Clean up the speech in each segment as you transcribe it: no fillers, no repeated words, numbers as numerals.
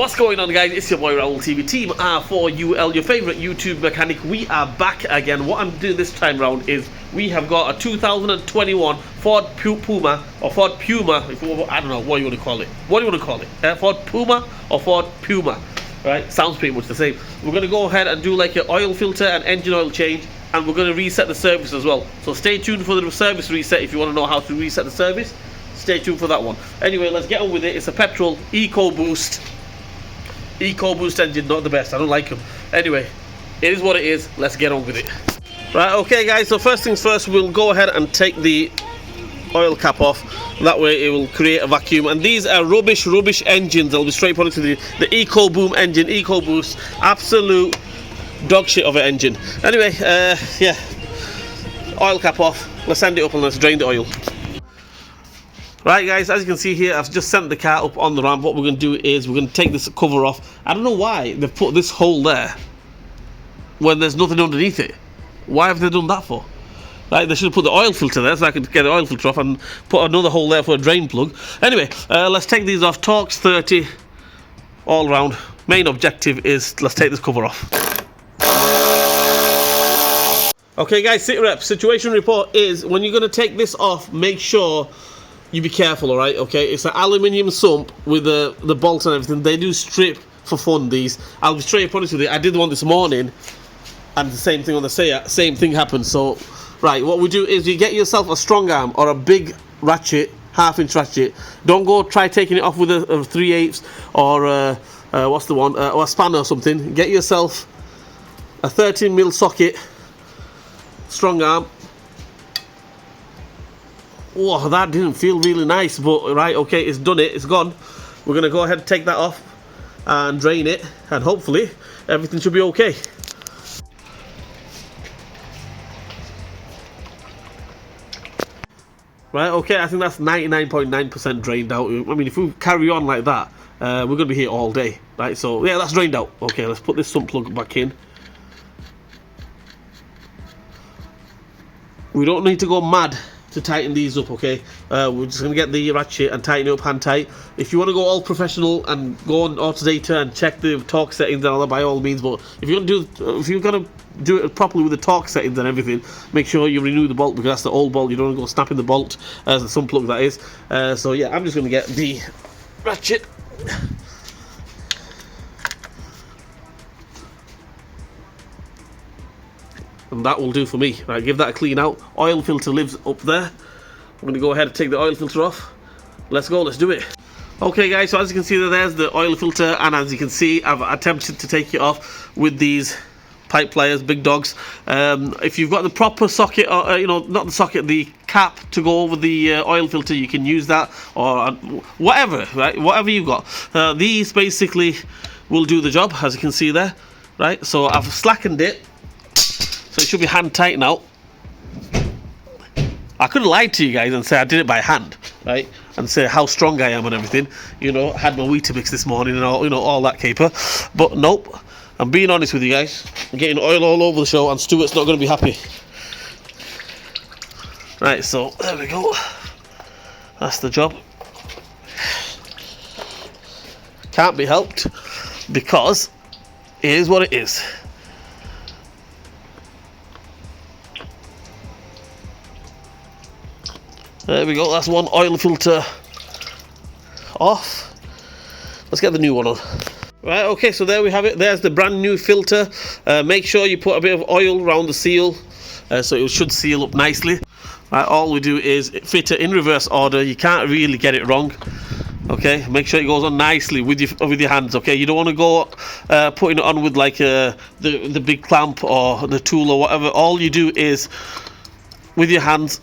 What's going on, guys? It's your boy Raul TV, Team R4UL, your favorite YouTube mechanic. We are back again. What I'm doing this time round is we have got a 2021 Ford Puma, or Ford Puma, I don't know what you want to call it. What do you want to call it? Ford Puma or Ford Puma? Right? Sounds pretty much the same. We're going to go ahead and do like an oil filter and engine oil change, and we're going to reset the service as well. So stay tuned for the service reset if you want to know how to reset the service. Stay tuned for that one. Anyway, let's get on with it. It's a petrol EcoBoost engine, not the best. I don't like them. Anyway, it is what it is. Let's get on with it. Right, okay guys, so first things first, we'll go ahead and take the oil cap off. That way it will create a vacuum. And these are rubbish engines. I'll be straight on to the EcoBoost engine, EcoBoost. Absolute dog shit of an engine. Anyway, yeah, oil cap off. Let's send it up and let's drain the oil. Right guys, as you can see here, I've just sent the car up on the ramp. What we're going to do is we're going to take this cover off. I don't know why they've put this hole there when there's nothing underneath it. Why have they done that for? Right, they should have put the oil filter there so I could get the oil filter off and put another hole there for a drain plug. Anyway, let's take these off. Torx 30 all round. Main objective is let's take this cover off. Okay guys, sit rep. Situation report is when you're going to take this off, make sure you be careful, alright? Okay, it's an aluminium sump with the bolts and everything. They do strip for fun, these. I'll be straight honest with you, I did one this morning and the same thing on the Seat, same thing happened. So, right, what we do is you get yourself a strong arm or a big ratchet, half-inch ratchet. Don't go try taking it off with a 3/8 or what's the one, or a spanner or something. Get yourself a 13mm socket, strong arm. Whoa, that didn't feel really nice, but right, okay, it's done it, it's gone. We're going to go ahead and take that off and drain it, and hopefully everything should be okay. Right, okay, I think that's 99.9% drained out. I mean, if we carry on like that, we're going to be here all day, right? So, yeah, that's drained out. Okay, let's put this sump plug back in. We don't need to go mad to tighten these up, okay? We're just going to get the ratchet and tighten it up hand tight. If you want to go all professional and go on Autodata and check the torque settings and all that, by all means, but if you're going to do it properly with the torque settings and everything, make sure you renew the bolt, because that's the old bolt. You don't want to go snapping the bolt as the sump plug that is. So yeah, I'm just going to get the ratchet. And that will do for me. Right, give that a clean out. Oil filter lives up there. I'm going to go ahead and take the oil filter off. Let's go, let's do it. Okay guys, so as you can see there's the oil filter, and as you can see I've attempted to take it off with these pipe pliers, big dogs. If you've got the proper socket, or you know, not the socket, the cap to go over the oil filter, you can use that, or whatever, right? Whatever you've got. These basically will do the job, as you can see there, right? So I've slackened it. So it should be hand tight now. I could have lied to you guys and say I did it by hand, right? And say how strong I am and everything. You know, had my Weetabix this morning and all, you know, all that caper. But nope, I'm being honest with you guys. I'm getting oil all over the show, and Stuart's not going to be happy. Right, so there we go. That's the job. Can't be helped, because it is what it is. There we go, that's one oil filter off. Let's get the new one on. Right, okay, so there we have it. There's the brand new filter. Make sure you put a bit of oil around the seal, so it should seal up nicely. Right, all we do is fit it in reverse order. You can't really get it wrong. Okay, make sure it goes on nicely with your hands. Okay, you don't want to go putting it on with like the big clamp or the tool or whatever. All you do is with your hands.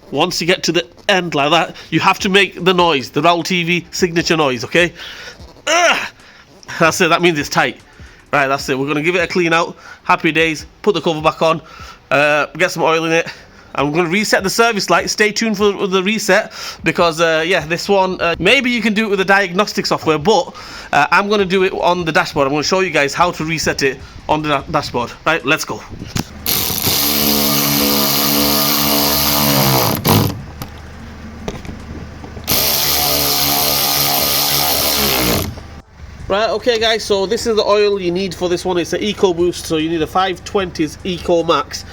Once you get to the end like that, you have to make the noise, the Raul TV signature noise, okay? That's it, that means it's tight. Right, that's it. We're going to give it a clean out. Happy days. Put the cover back on. Get some oil in it. I'm going to reset the service light. Stay tuned for the reset, because, yeah, this one, maybe you can do it with the diagnostic software, but I'm going to do it on the dashboard. I'm going to show you guys how to reset it on the dashboard. Right, let's go. Right, okay guys, so this is the oil you need for this one. It's an Eco Boost, so you need a 520s Eco Max.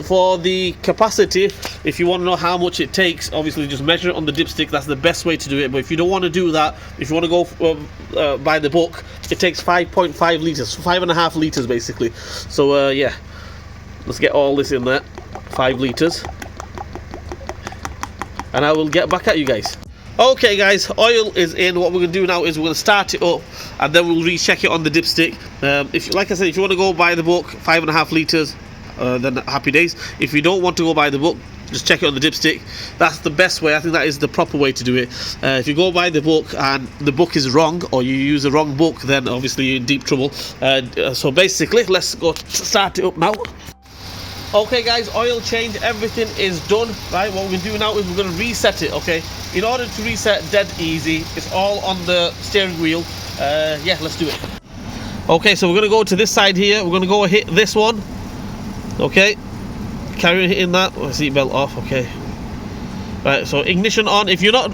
For the capacity, if you want to know how much it takes, obviously just measure it on the dipstick. That's the best way to do it. But if you don't want to do that, if you want to go by the book, it takes 5.5 litres, 5.5 litres basically. So yeah, let's get all this in there, 5 litres. And I will get back at you guys. Okay guys, oil is in. What we're going to do now is we're going to start it up and then we'll recheck it on the dipstick. If, like I said, if you want to go by the book, 5.5 litres, then happy days. If you don't want to go by the book, just check it on the dipstick. That's the best way. I think that is the proper way to do it. If you go by the book and the book is wrong, or you use the wrong book, then obviously you're in deep trouble. So basically, let's go start it up now. Okay guys, oil change, everything is done. Right, what we're going to do now is we're going to reset it, okay? In order to reset, dead easy. It's all on the steering wheel. Yeah, let's do it. Okay, so we're going to go to this side here. We're going to go hit this one. Okay, carry on hitting that. Seatbelt off, okay. Right, so ignition on. If you're not,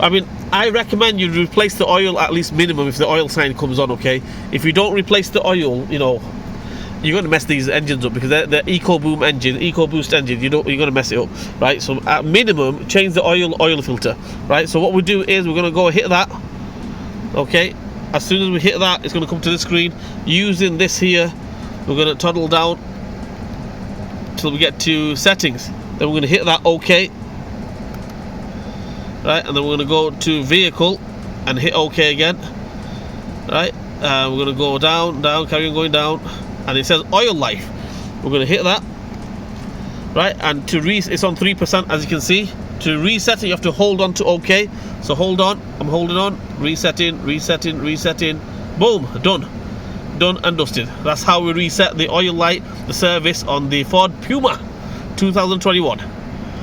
I mean, I recommend you replace the oil at least minimum if the oil sign comes on, okay? If you don't replace the oil, you know, you're going to mess these engines up because they're Eco Boost engine. You're going to mess it up, right? So at minimum, change the oil filter, right? So what we do is we're going to go hit that, okay? As soon as we hit that, it's going to come to the screen. Using this here, we're going to toddle down till we get to settings. Then we're going to hit that OK, right? And then we're going to go to vehicle and hit OK again, right? We're going to go down, carry on going down. And it says oil life. We're going to hit that, right? And to it's on 3%, as you can see. To reset it, you have to hold on to OK. So hold on, I'm holding on, resetting. Boom, done and dusted. That's how we reset the oil light, the service on the Ford Puma 2021.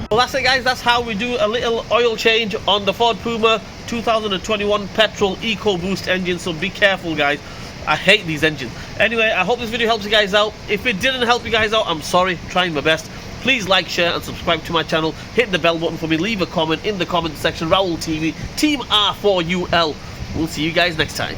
Well, that's it guys, that's how we do a little oil change on the Ford Puma 2021 petrol Eco Boost engine. So be careful guys, I hate these engines. Anyway, I hope this video helps you guys out. If it didn't help you guys out, I'm sorry, trying my best. Please like, share and subscribe to my channel. Hit the bell button for me, leave a comment in the comment section. Raoul TV, Team R4UL. We'll see you guys next time.